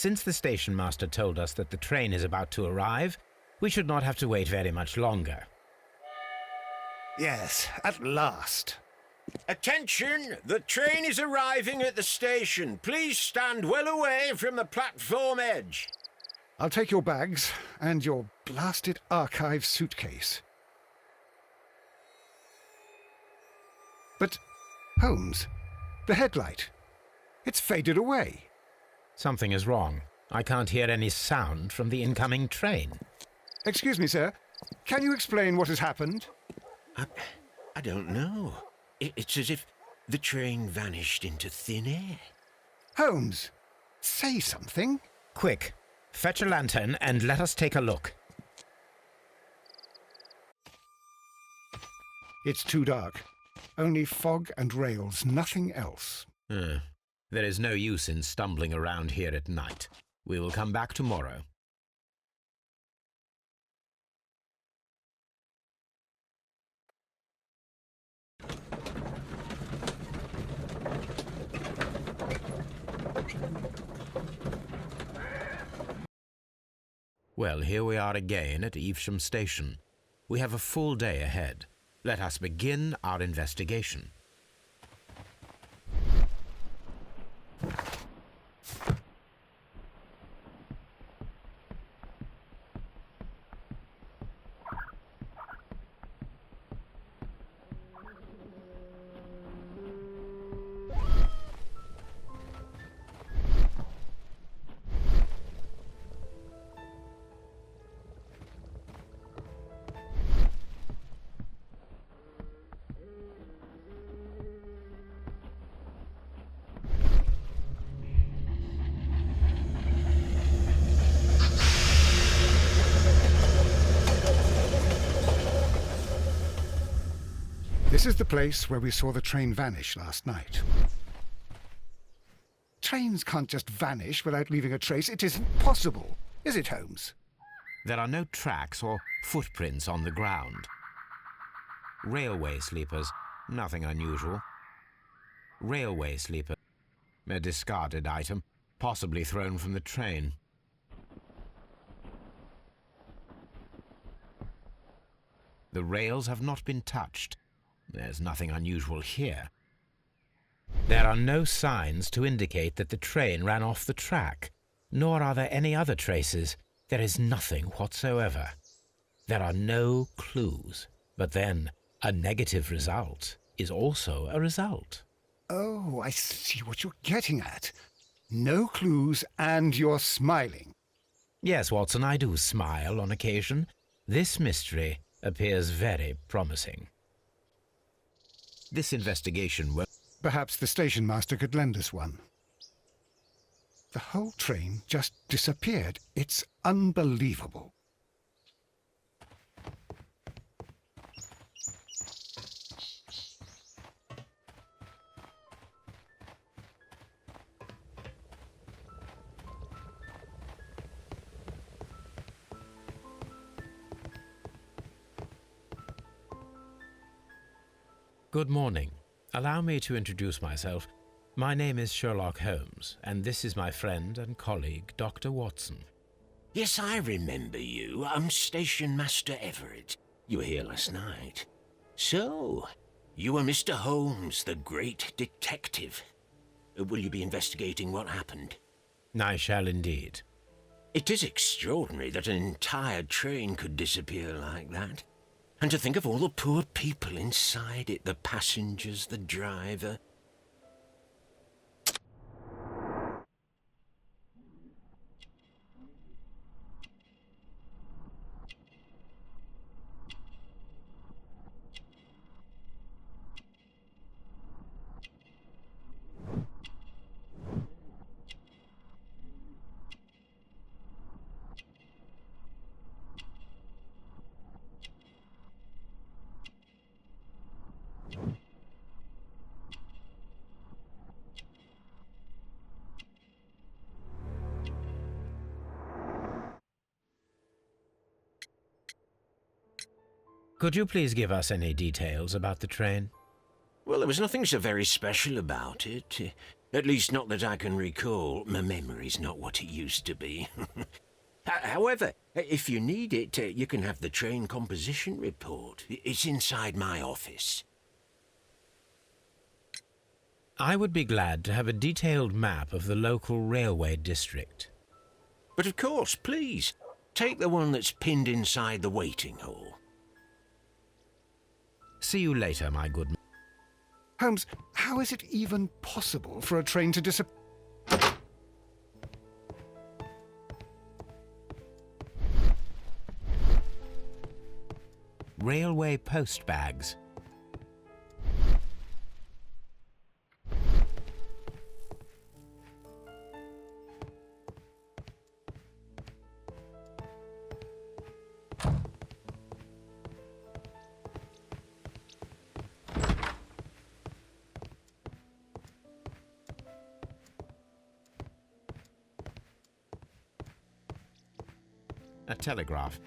Since the station master told us that the train is about to arrive, we should not have to wait very much longer. Yes, at last. Attention! The train is arriving at the station. Please stand well away from the platform edge. I'll take your bags and your blasted archive suitcase. But, Holmes, the headlight, it's faded away. Something is wrong. I can't hear any sound from the incoming train. Excuse me, sir. Can you explain what has happened? I don't know. It's as if the train vanished into thin air. Holmes, say something. Quick, fetch a lantern and let us take a look. It's too dark. Only fog and rails, nothing else. There is no use in stumbling around here at night. We will come back tomorrow. Well, here we are again at Evesham Station. We have a full day ahead. Let us begin our investigation. This is the place where we saw the train vanish last night. Trains can't just vanish without leaving a trace. It isn't possible, is it, Holmes? There are no tracks or footprints on the ground. Railway sleepers, nothing unusual. Railway sleeper, a discarded item, possibly thrown from the train. The rails have not been touched. There's nothing unusual here. There are no signs to indicate that the train ran off the track, nor are there any other traces. There is nothing whatsoever. There are no clues. But then, a negative result is also a result. Oh, I see what you're getting at. No clues, and you're smiling. Yes, Watson, I do smile on occasion. This mystery appears very promising. This investigation will... Perhaps the station master could lend us one. The whole train just disappeared. It's unbelievable. Good morning. Allow me to introduce myself. My name is Sherlock Holmes, and this is my friend and colleague, Dr. Watson. Yes, I remember you. I'm Station Master Everett. You were here last night. So, you are Mr. Holmes, the great detective. Will you be investigating what happened? I shall indeed. It is extraordinary that an entire train could disappear like that. And to think of all the poor people inside it, the passengers, the driver. Could you please give us any details about the train? Well, there was nothing so very special about it. At least not that I can recall. My memory's not what it used to be. However, if you need it, you can have the train composition report. It's inside my office. I would be glad to have a detailed map of the local railway district. But of course, please, take the one that's pinned inside the waiting hall. See you later, my good man. Holmes, how is it even possible for a train to disappear? Railway post bags. A telegraph.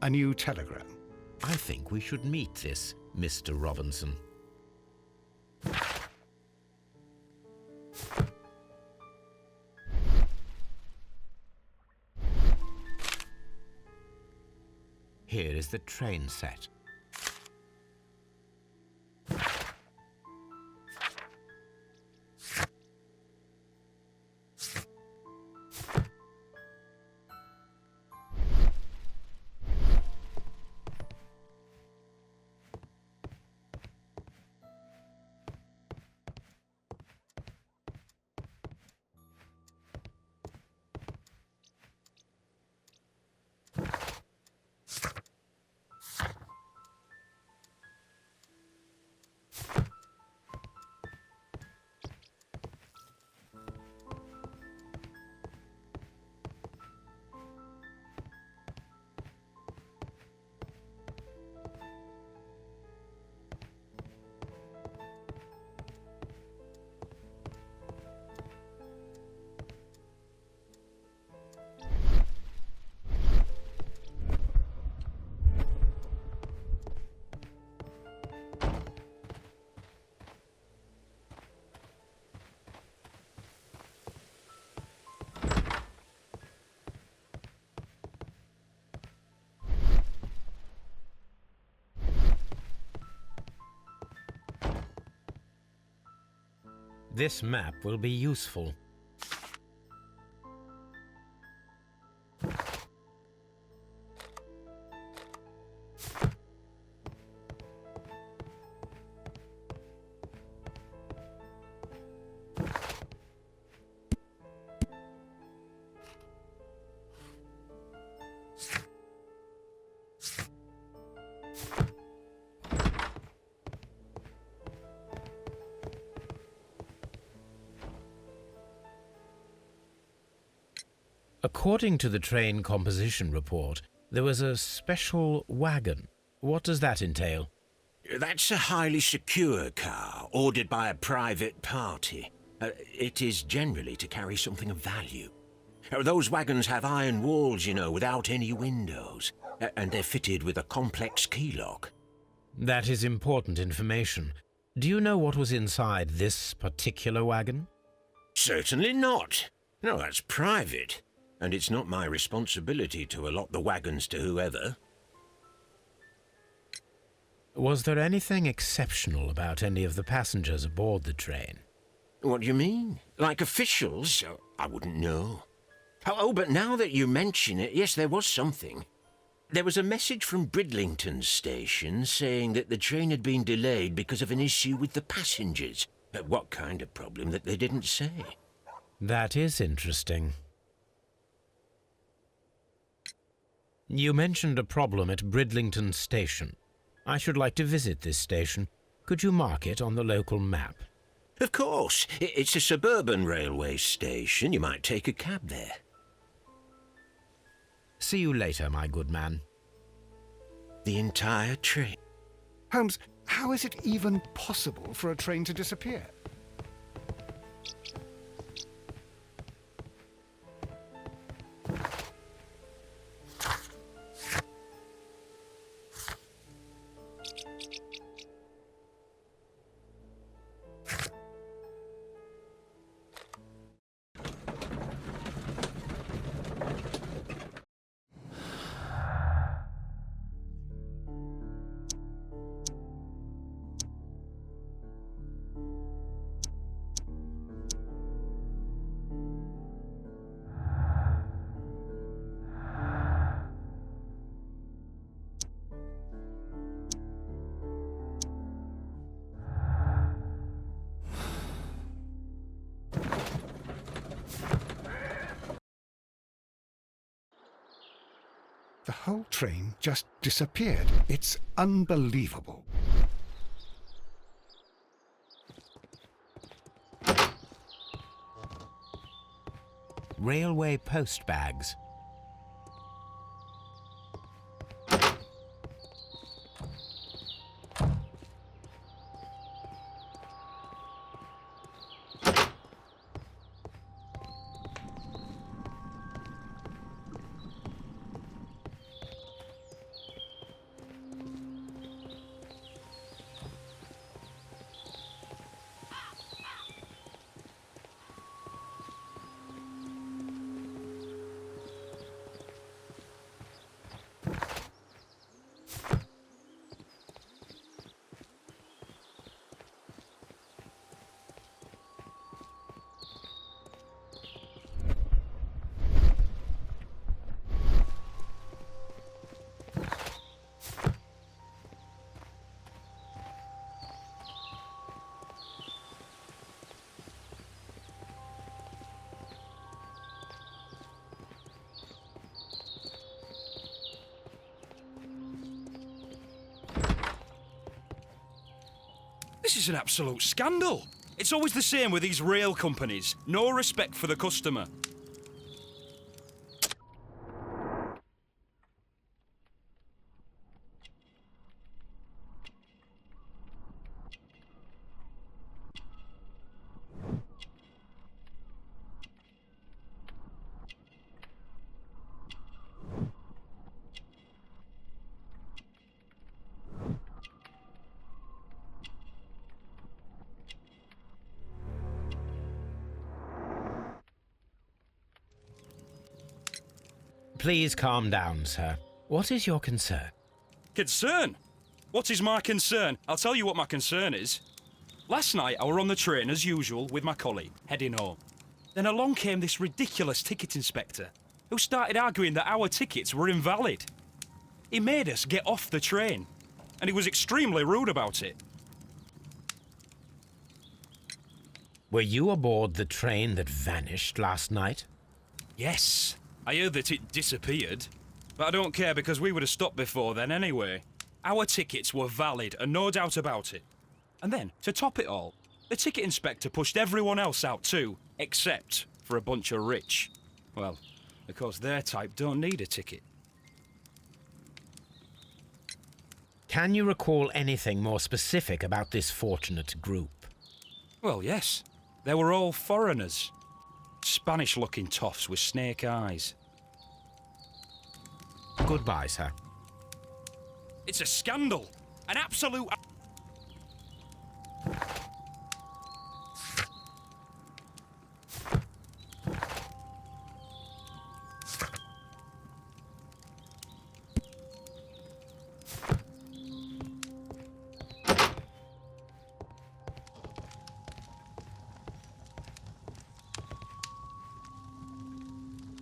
A new telegram. I think we should meet this Mr. Robinson. Here is the train set. This map will be useful. According to the train composition report, there was a special wagon. What does that entail? That's a highly secure car, ordered by a private party. It is generally to carry something of value. Those wagons have iron walls, you know, without any windows, and they're fitted with a complex key lock. That is important information. Do you know what was inside this particular wagon? Certainly not. No, that's private. And it's not my responsibility to allot the wagons to whoever. Was there anything exceptional about any of the passengers aboard the train? What do you mean? Like officials? I wouldn't know. Oh, but now that you mention it, yes, there was something. There was a message from Bridlington station saying that the train had been delayed because of an issue with the passengers. What kind of problem that they didn't say? That is interesting. You mentioned a problem at Bridlington station. I should like to visit this station. Could you mark it on the local map? Of course. It's a suburban railway station. You might take a cab there. See you later, my good man. The entire train. Holmes, how is it even possible for a train to disappear? whole train just disappeared. It's unbelievable. Railway post bags. This is an absolute scandal. It's always the same with these rail companies. No respect for the customer. Please calm down, sir. What is your concern? Concern? What is my concern? I'll tell you what my concern is. Last night I were on the train as usual with my colleague, heading home. Then along came this ridiculous ticket inspector, who started arguing that our tickets were invalid. He made us get off the train, and he was extremely rude about it. Were you aboard the train that vanished last night? Yes, I heard that it disappeared. But I don't care because we would have stopped before then anyway. Our tickets were valid and no doubt about it. And then, to top it all, the ticket inspector pushed everyone else out too, except for a bunch of rich. Well, because their type don't need a ticket. Can you recall anything more specific about this fortunate group? Well, yes. They were all foreigners. Spanish-looking toffs with snake eyes. Goodbye, sir. It's a scandal! An absolute...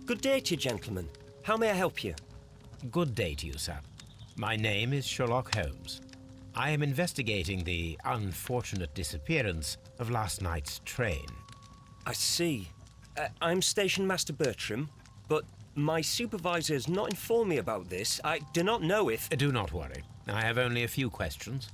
Good day to you, gentlemen. How may I help you? Good day to you, sir. My name is Sherlock Holmes. I am investigating the unfortunate disappearance of last night's train. I see. I'm Station Master Bertram, but my supervisor has not informed me about this. I do not know if... Do not worry. I have only a few questions.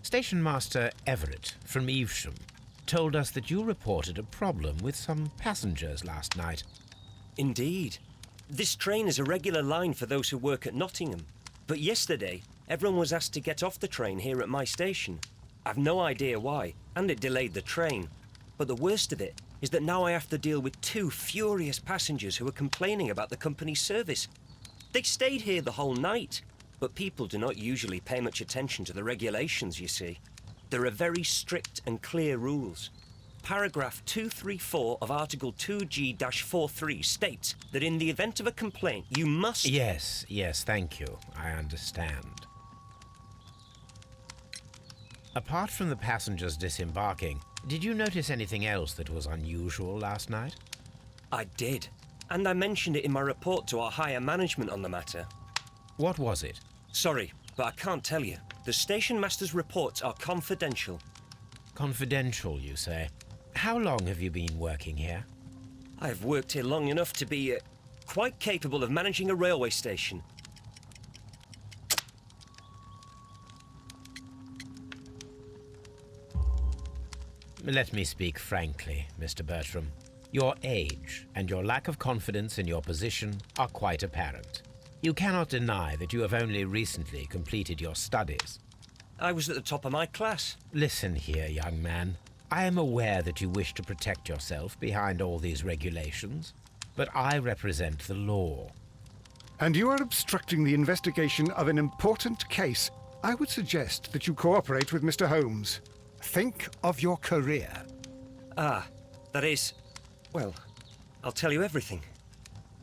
Station Master Everett from Evesham told us that you reported a problem with some passengers last night. Indeed. This train is a regular line for those who work at Nottingham. But yesterday, everyone was asked to get off the train here at my station. I've no idea why, and it delayed the train. But the worst of it is that now I have to deal with two furious passengers who are complaining about the company's service. They stayed here the whole night. But people do not usually pay much attention to the regulations, you see. There are very strict and clear rules. Paragraph 234 of Article 2G-43 states that in the event of a complaint, you must... Yes, thank you. I understand. Apart from the passengers disembarking, did you notice anything else that was unusual last night? I did. And I mentioned it in my report to our higher management on the matter. What was it? Sorry, but I can't tell you. The station master's reports are confidential. Confidential, you say? How long have you been working here? I have worked here long enough to be quite capable of managing a railway station. Let me speak frankly, Mr. Bertram. Your age and your lack of confidence in your position are quite apparent. You cannot deny that you have only recently completed your studies. I was at the top of my class. Listen here, young man. I am aware that you wish to protect yourself behind all these regulations, but I represent the law. And you are obstructing the investigation of an important case. I would suggest that you cooperate with Mr. Holmes. Think of your career. Ah, that is... Well, I'll tell you everything.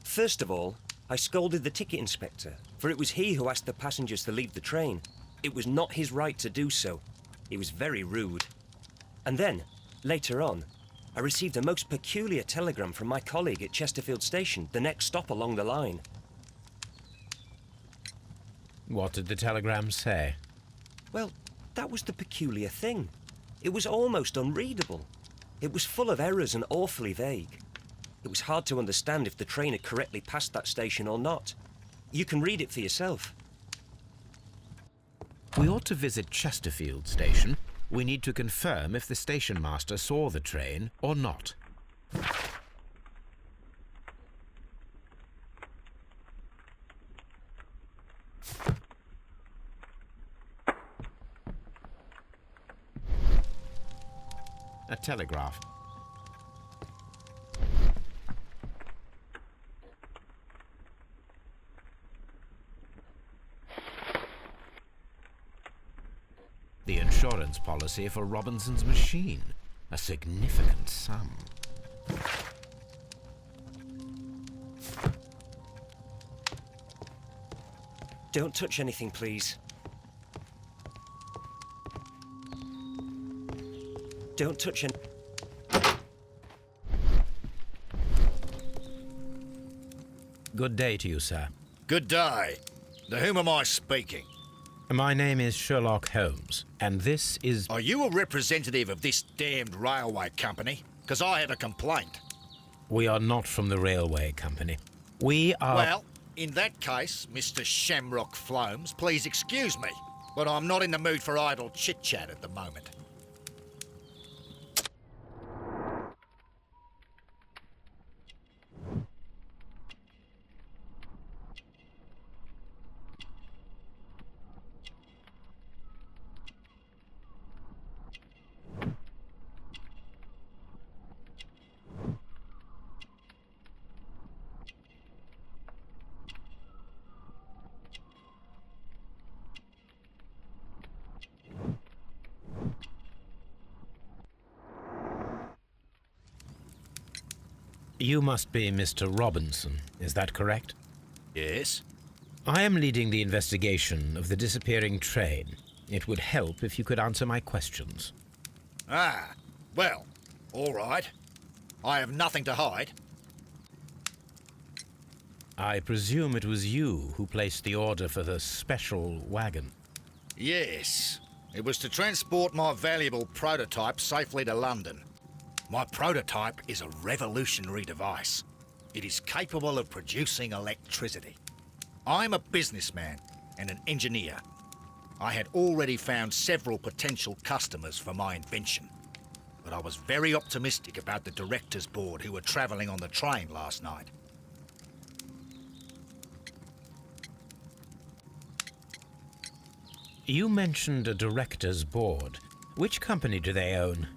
First of all, I scolded the ticket inspector, for it was he who asked the passengers to leave the train. It was not his right to do so. He was very rude. And then, later on, I received a most peculiar telegram from my colleague at Chesterfield Station, the next stop along the line. What did the telegram say? Well, that was the peculiar thing. It was almost unreadable. It was full of errors and awfully vague. It was hard to understand if the train had correctly passed that station or not. You can read it for yourself. We ought to visit Chesterfield Station. We need to confirm if the station master saw the train or not. A telegraph. The insurance policy for Robinson's machine. A significant sum. Don't touch anything, please. Don't touch any... Good day to you, sir. Good day. To whom am I speaking? My name is Sherlock Holmes, and this is... Are you a representative of this damned railway company? Because I have a complaint. We are not from the railway company. We are... Well, in that case, Mr. Shamrock Flomes, please excuse me, but I'm not in the mood for idle chit-chat at the moment. You must be Mr. Robinson, is that correct? Yes? I am leading the investigation of the disappearing train. It would help if you could answer my questions. Ah, well, all right. I have nothing to hide. I presume it was you who placed the order for the special wagon. Yes. It was to transport my valuable prototype safely to London. My prototype is a revolutionary device. It is capable of producing electricity. I'm a businessman and an engineer. I had already found several potential customers for my invention, but I was very optimistic about the directors' board who were travelling on the train last night. You mentioned a director's board. Which company do they own?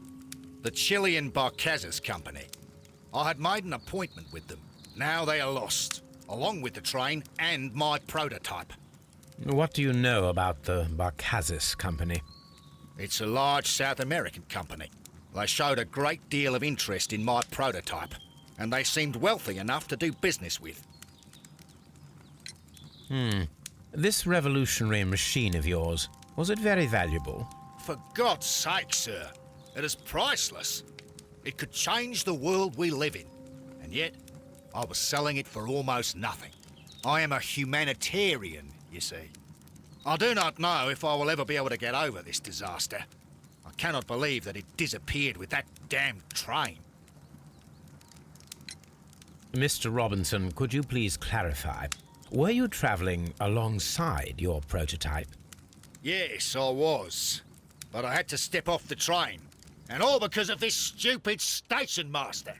The Chilean Barcazes Company. I had made an appointment with them. Now they are lost, along with the train and my prototype. What do you know about the Barcazes Company? It's a large South American company. They showed a great deal of interest in my prototype, and they seemed wealthy enough to do business with. This revolutionary machine of yours, was it very valuable? For God's sake, sir. It is priceless. It could change the world we live in. And yet, I was selling it for almost nothing. I am a humanitarian, you see. I do not know if I will ever be able to get over this disaster. I cannot believe that it disappeared with that damned train. Mr. Robinson, could you please clarify? Were you travelling alongside your prototype? Yes, I was. But I had to step off the train. And all because of this stupid station master.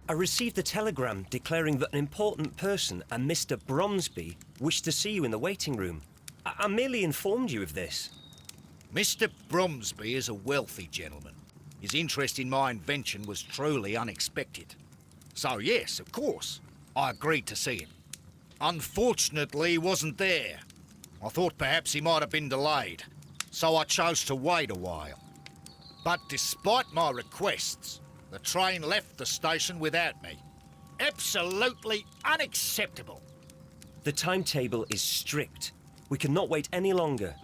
I received a telegram declaring that an important person, a Mr. Bromsby, wished to see you in the waiting room. I merely informed you of this. Mr. Bromsby is a wealthy gentleman. His interest in my invention was truly unexpected. So yes, of course, I agreed to see him. Unfortunately, he wasn't there. I thought perhaps he might have been delayed, so I chose to wait a while. But despite my requests, the train left the station without me. Absolutely unacceptable. The timetable is strict. We cannot wait any longer.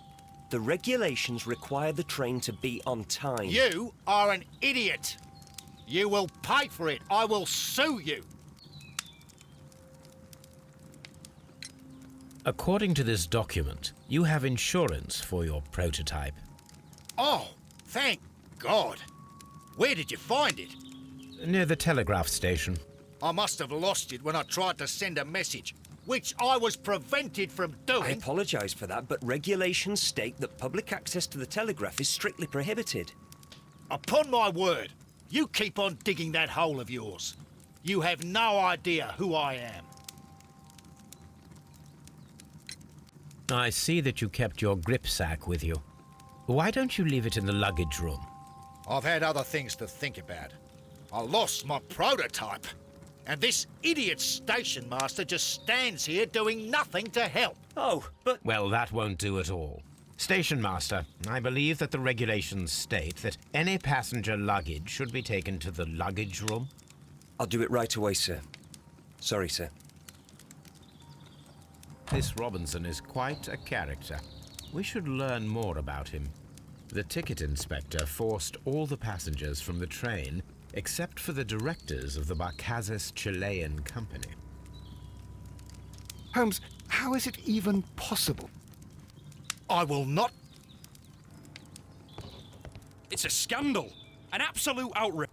The regulations require the train to be on time. You are an idiot. You will pay for it. I will sue you. According to this document, you have insurance for your prototype. Oh, thank God. Where did you find it? Near the telegraph station. I must have lost it when I tried to send a message, which I was prevented from doing. I apologise for that, but regulations state that public access to the telegraph is strictly prohibited. Upon my word, you keep on digging that hole of yours. You have no idea who I am. I see that you kept your grip sack with you. Why don't you leave it in the luggage room? I've had other things to think about. I lost my prototype. And this idiot station master just stands here doing nothing to help. Oh, but... Well, that won't do at all. Station master, I believe that the regulations state that any passenger luggage should be taken to the luggage room. I'll do it right away, sir. Sorry, sir. This Robinson is quite a character. We should learn more about him. The ticket inspector forced all the passengers from the train except for the directors of the Barcazes Chilean Company. Holmes, how is it even possible? I will not... It's a scandal. An absolute outrage.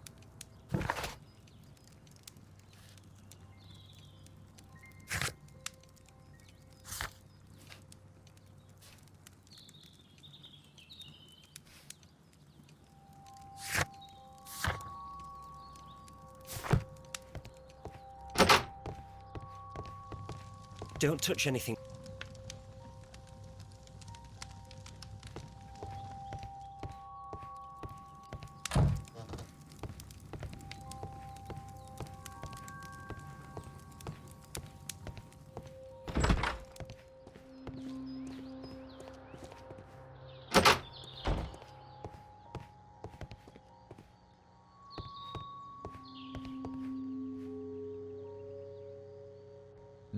Don't touch anything.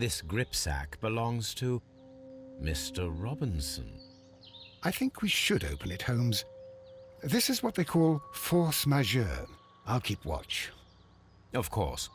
This grip sack belongs to Mr. Robinson. I think we should open it, Holmes. This is what they call force majeure. I'll keep watch. Of course.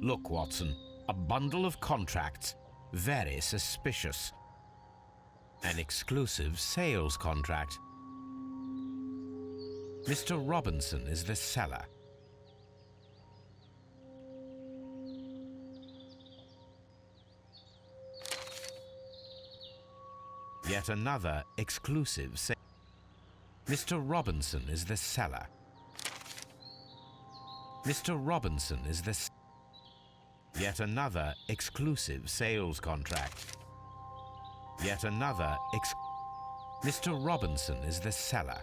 Look, Watson, a bundle of contracts. Very suspicious. An exclusive sales contract. Mr. Robinson is the seller. Yet another exclusive sale. Mr. Robinson is the seller. Mr. Robinson is the Yet another exclusive sales contract. Yet another Mr. Robinson is the seller.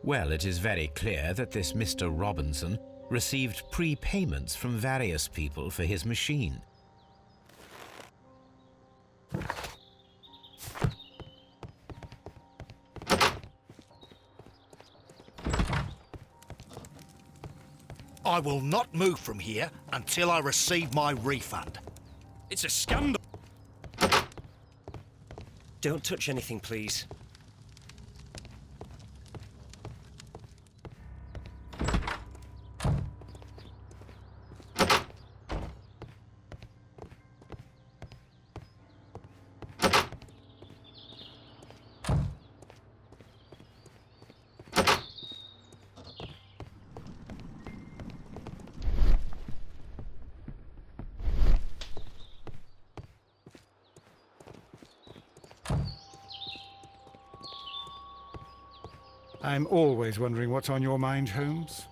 Well, it is very clear that this Mr. Robinson received prepayments from various people for his machine. I will not move from here until I receive my refund. It's a scandal. Don't touch anything, please. I'm always wondering what's on your mind, Holmes.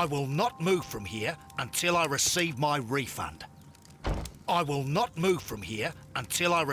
I will not move from here until I receive my refund. I will not move from here until I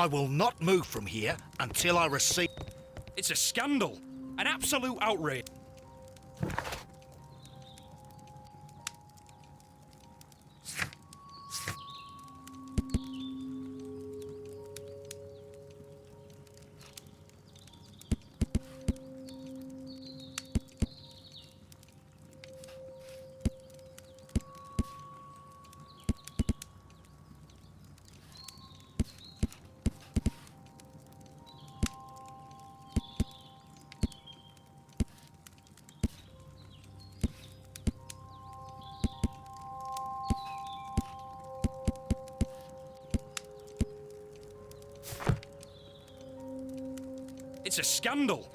will not move from here until I receive... It's a scandal. An absolute outrage. It's a scandal.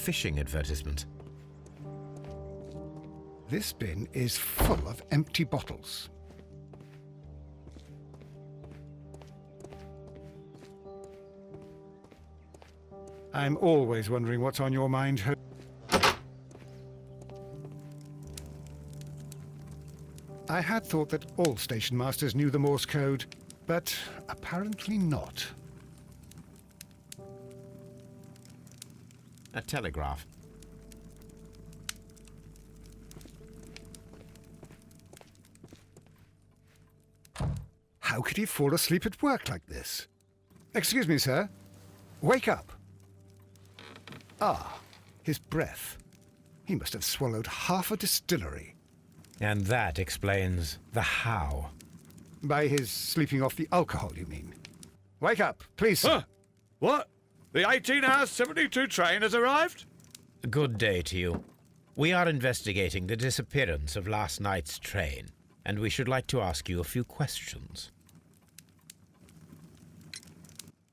fishing advertisement. This bin is full of empty bottles. I'm always wondering what's on your mind, I had thought that all station masters knew the Morse code, but apparently not. A telegraph. How could he fall asleep at work like this? Excuse me, sir. Wake up. Ah, his breath. He must have swallowed half a distillery. And that explains the how. By his sleeping off the alcohol, you mean? Wake up, please, sir. Huh? What? The 18 hours 72 train has arrived? Good day to you. We are investigating the disappearance of last night's train, and we should like to ask you a few questions.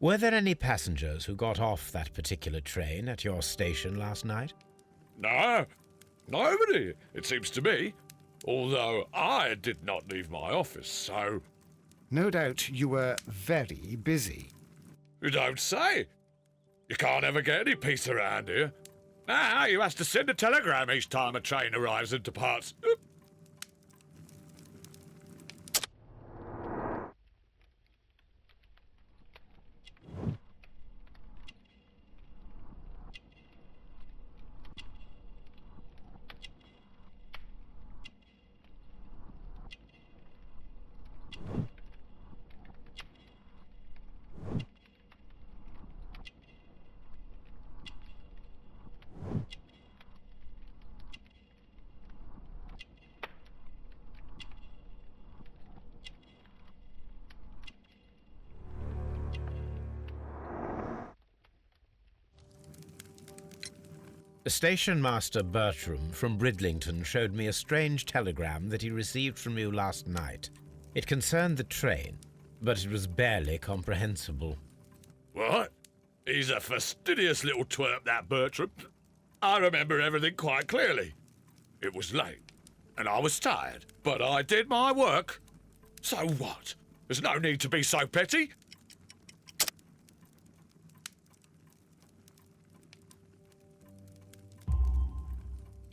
Were there any passengers who got off that particular train at your station last night? No, nobody, it seems to me. Although I did not leave my office, so... No doubt you were very busy. You don't say. You can't ever get any peace around here. Now you have to send a telegram each time a train arrives and departs. Station Master Bertram from Bridlington showed me a strange telegram that he received from you last night. It concerned the train, but it was barely comprehensible. What? He's a fastidious little twerp, that Bertram. I remember everything quite clearly. It was late, and I was tired, but I did my work. So what? There's no need to be so petty.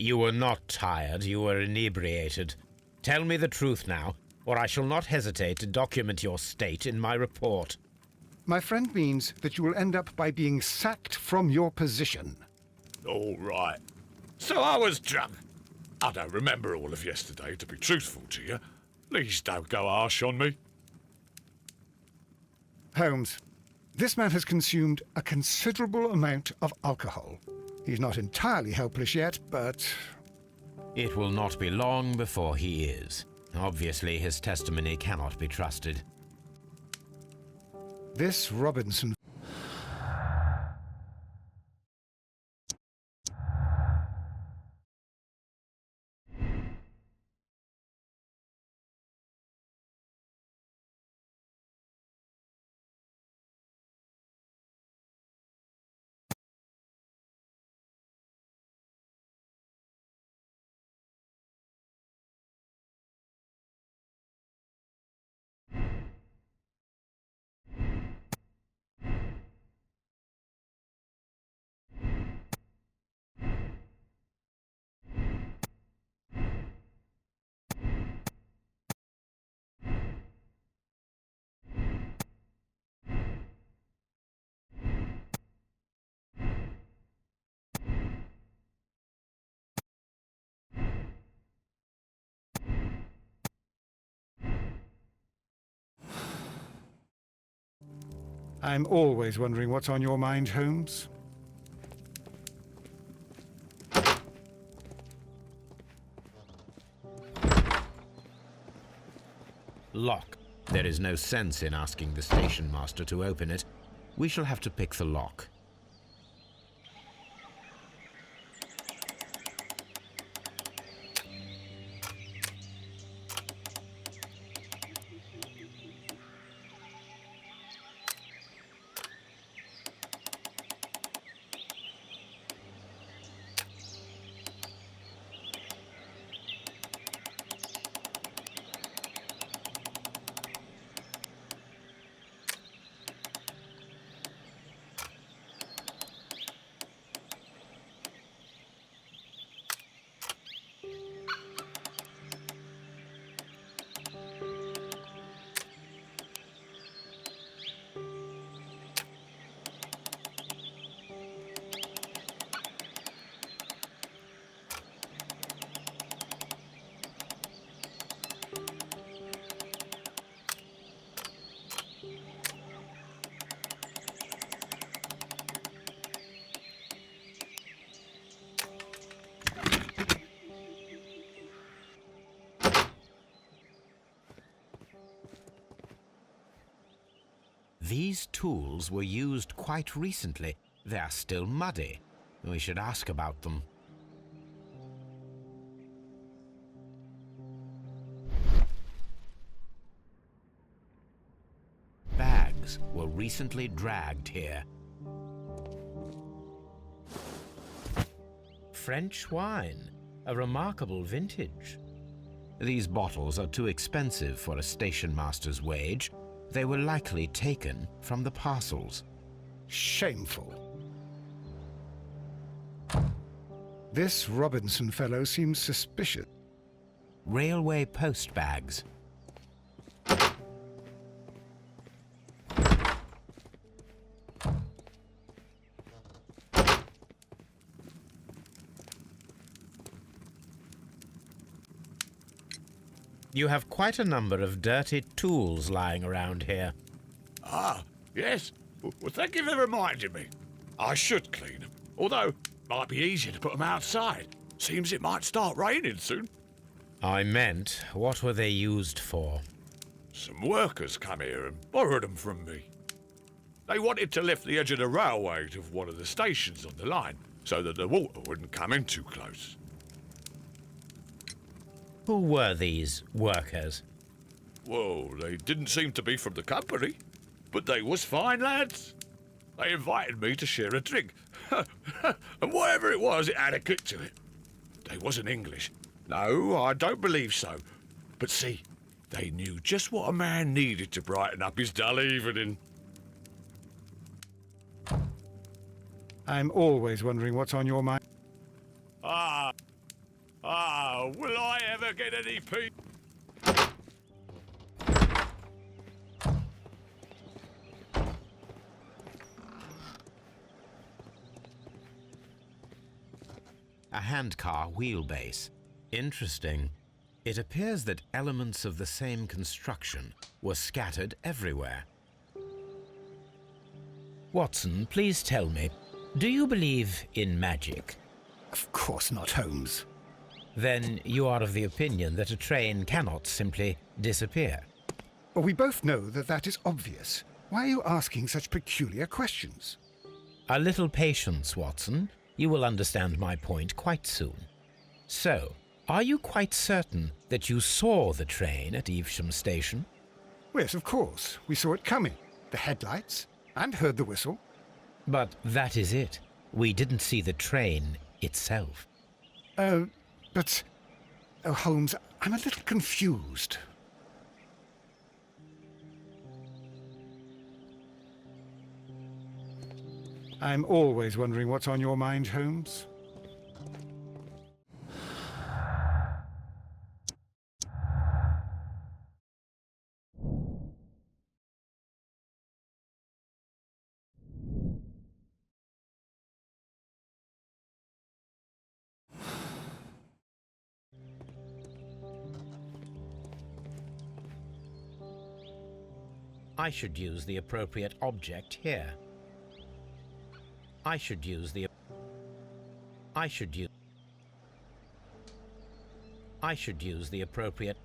You were not tired, you were inebriated. Tell me the truth now, or I shall not hesitate to document your state in my report. My friend means that you will end up by being sacked from your position. All right. So I was drunk. I don't remember all of yesterday, to be truthful to you. Please don't go harsh on me. Holmes, this man has consumed a considerable amount of alcohol. He's not entirely helpless yet, but... It will not be long before he is. Obviously, his testimony cannot be trusted. This Robinson... I'm always wondering what's on your mind, Holmes. Lock. There is no sense in asking the station master to open it. We shall have to pick the lock. These tools were used quite recently. They are still muddy. We should ask about them. Bags were recently dragged here. French wine, a remarkable vintage. These bottles are too expensive for a station master's wage. They were likely taken from the parcels. Shameful. This Robinson fellow seems suspicious. Railway post bags. You have quite a number of dirty tools lying around here. Ah, yes. Well, thank you for reminding me. I should clean them. Although, might be easier to put them outside. Seems it might start raining soon. I meant, what were they used for? Some workers come here and borrowed them from me. They wanted to lift the edge of the railway to one of the stations on the line, so that the water wouldn't come in too close. Who were these workers? Well, they didn't seem to be from the company, but they was fine lads. They invited me to share a drink, and whatever it was, it had a kick to it. They wasn't English. No, I don't believe so. But see, they knew just what a man needed to brighten up his dull evening. I'm always wondering what's on your mind. Will I ever get any peace? A handcar wheelbase. Interesting. It appears that elements of the same construction were scattered everywhere. Watson, please tell me, do you believe in magic? Of course not, Holmes. Then you are of the opinion that a train cannot simply disappear. Well, we both know that that is obvious. Why are you asking such peculiar questions? A little patience, Watson. You will understand my point quite soon. So, are you quite certain that you saw the train at Evesham Station? Yes, of course. We saw it coming. The headlights, and heard the whistle. But that is it. We didn't see the train itself. But... Oh, Holmes, I'm a little confused. I'm always wondering what's on your mind, Holmes. I should use the appropriate object here. I should use the appropriate.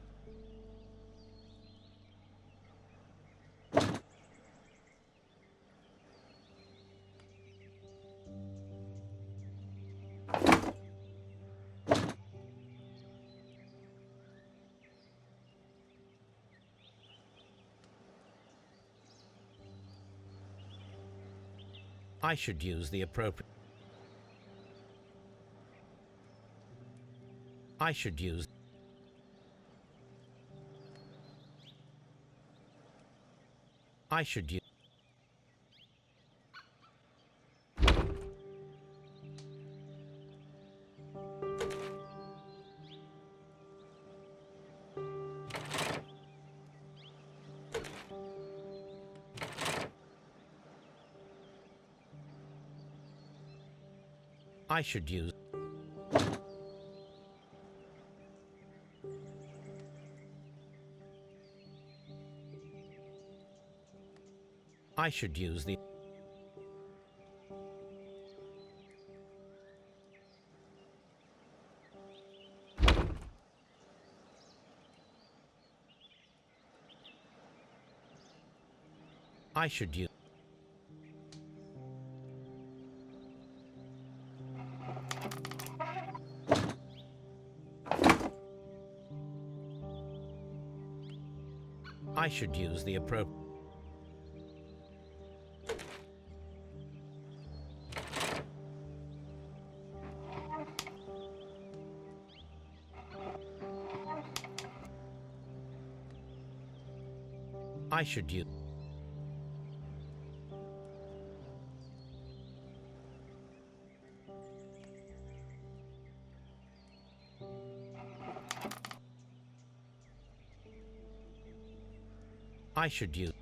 I should use the appropriate. I should use. I should use. I should use. I should use the. I should use... I should use the appropriate... I should use... I should use...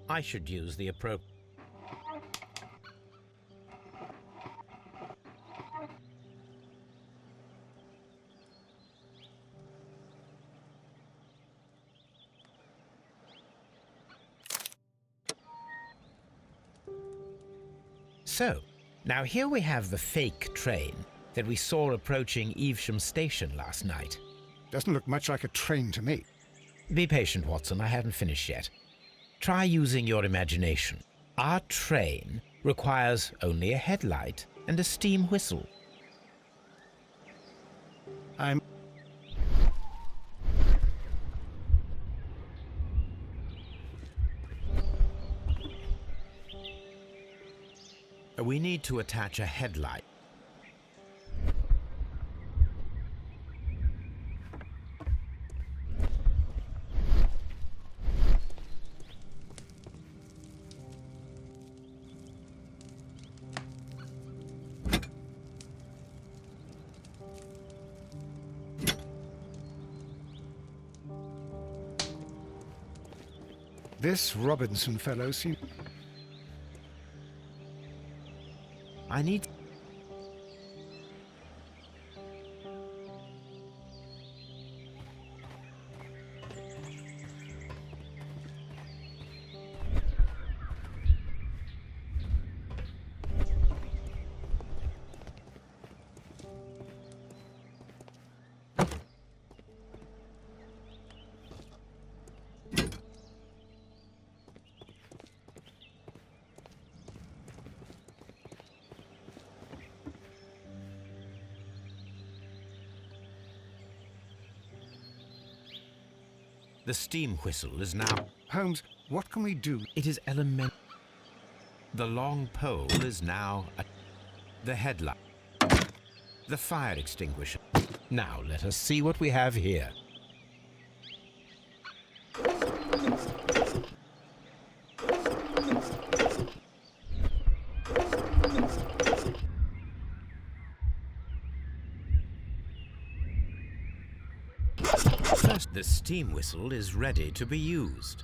I should use the appropriate... So, now here we have the fake train that we saw approaching Evesham Station last night. Doesn't look much like a train to me. Be patient, Watson, I haven't finished yet. Try using your imagination. Our train requires only a headlight and a steam whistle. We need to attach a headlight. This Robinson fellow seems... I need... The steam whistle is now... Holmes, what can we do? It is element... The long pole is now... The headlight. The fire extinguisher. Now let us see what we have here. First, the steam whistle is ready to be used.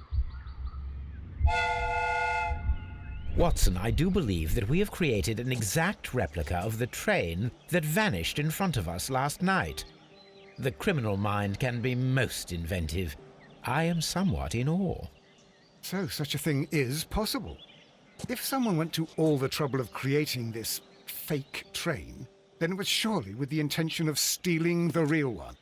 Watson, I do believe that we have created an exact replica of the train that vanished in front of us last night. The criminal mind can be most inventive. I am somewhat in awe. So such a thing is possible. If someone went to all the trouble of creating this fake train, then it was surely with the intention of stealing the real one.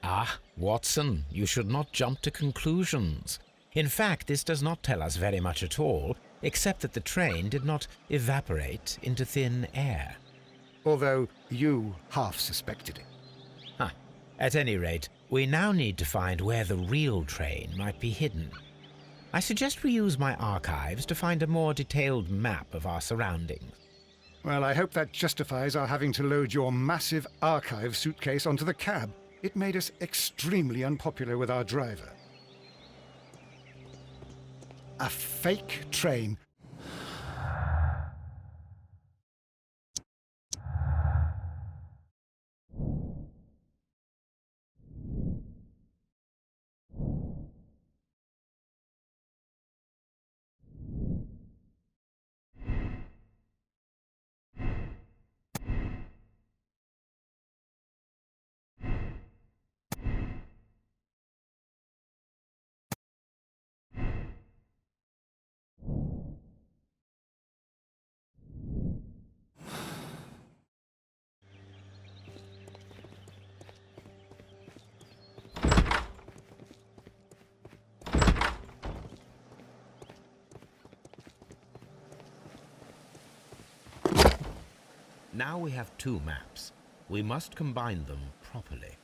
Ah, Watson, you should not jump to conclusions. In fact, this does not tell us very much at all, except that the train did not evaporate into thin air. Although you half suspected it. Huh. At any rate, we now need to find where the real train might be hidden. I suggest we use my archives to find a more detailed map of our surroundings. Well, I hope that justifies our having to load your massive archive suitcase onto the cab. It made us extremely unpopular with our driver. A fake train. Now we have two maps. We must combine them properly.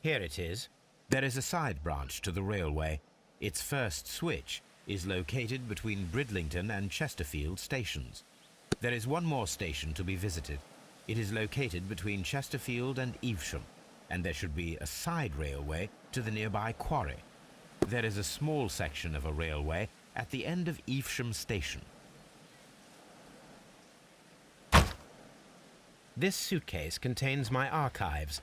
Here it is. There is a side branch to the railway. Its first switch is located between Bridlington and Chesterfield stations. There is one more station to be visited. It is located between Chesterfield and Evesham, and there should be a side railway to the nearby quarry. There is a small section of a railway at the end of Evesham station. This suitcase contains my archives.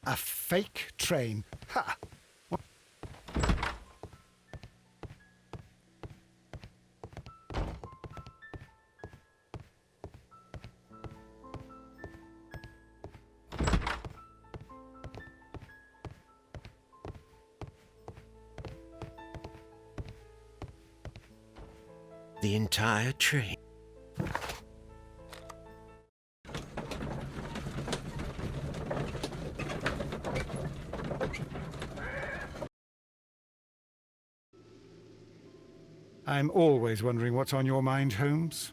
A fake train. Ha! The entire train. I'm always wondering what's on your mind, Holmes.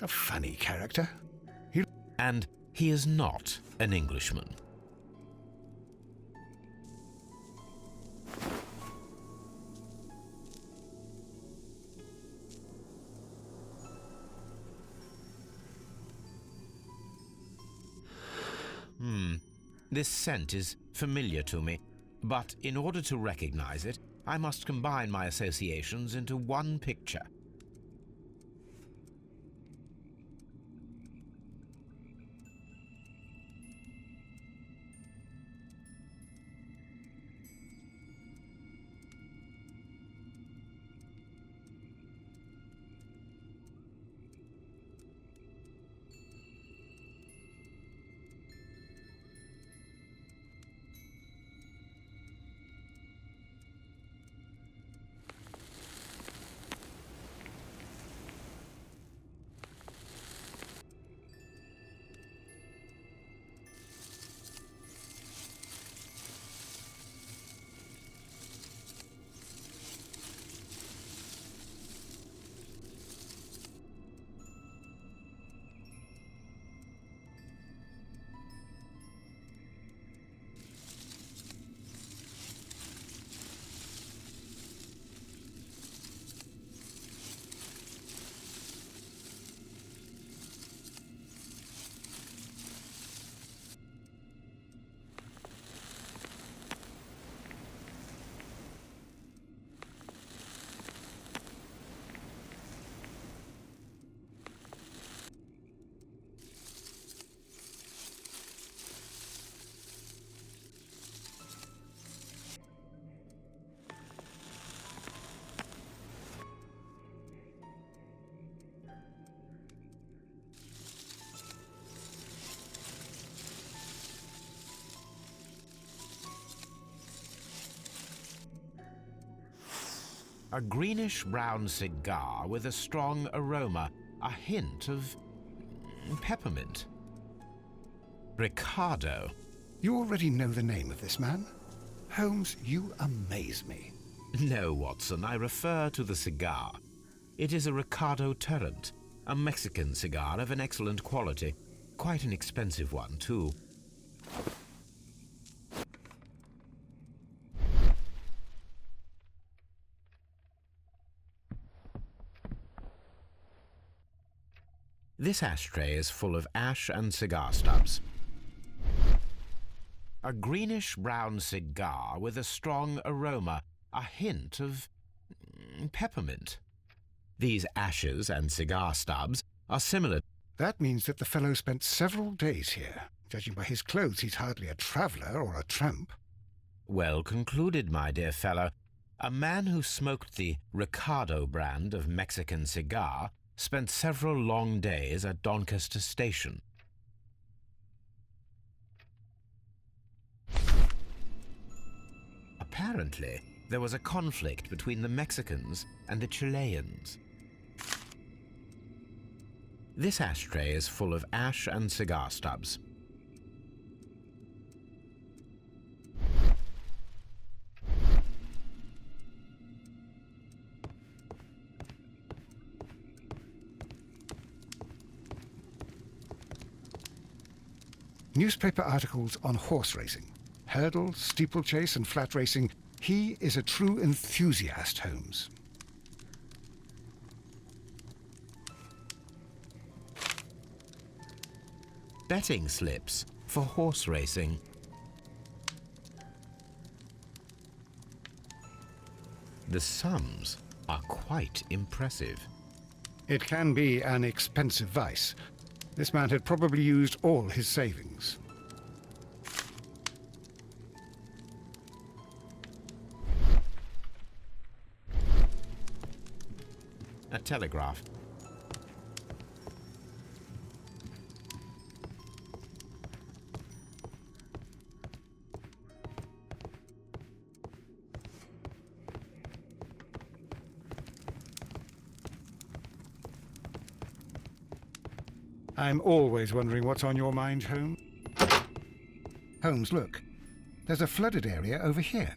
A funny character. And he is not an Englishman. This scent is familiar to me, but in order to recognize it, I must combine my associations into one picture. A greenish-brown cigar with a strong aroma, a hint of peppermint. Ricardo. You already know the name of this man? Holmes, you amaze me. No, Watson, I refer to the cigar. It is a Ricardo Tarrant, a Mexican cigar of an excellent quality. Quite an expensive one, too. This ashtray is full of ash and cigar stubs. A greenish-brown cigar with a strong aroma, a hint of peppermint. These ashes and cigar stubs are similar. That means that the fellow spent several days here. Judging by his clothes, he's hardly a traveller or a tramp. Well concluded, my dear fellow. A man who smoked the Ricardo brand of Mexican cigar spent several long days at Doncaster Station. Apparently, there was a conflict between the Mexicans and the Chileans. This ashtray is full of ash and cigar stubs. Newspaper articles on horse racing. Hurdle, steeplechase and flat racing. He is a true enthusiast, Holmes. Betting slips for horse racing. The sums are quite impressive. It can be an expensive vice. This man had probably used all his savings. A telegraph. I'm always wondering what's on your mind, Holmes. Holmes, look. There's a flooded area over here.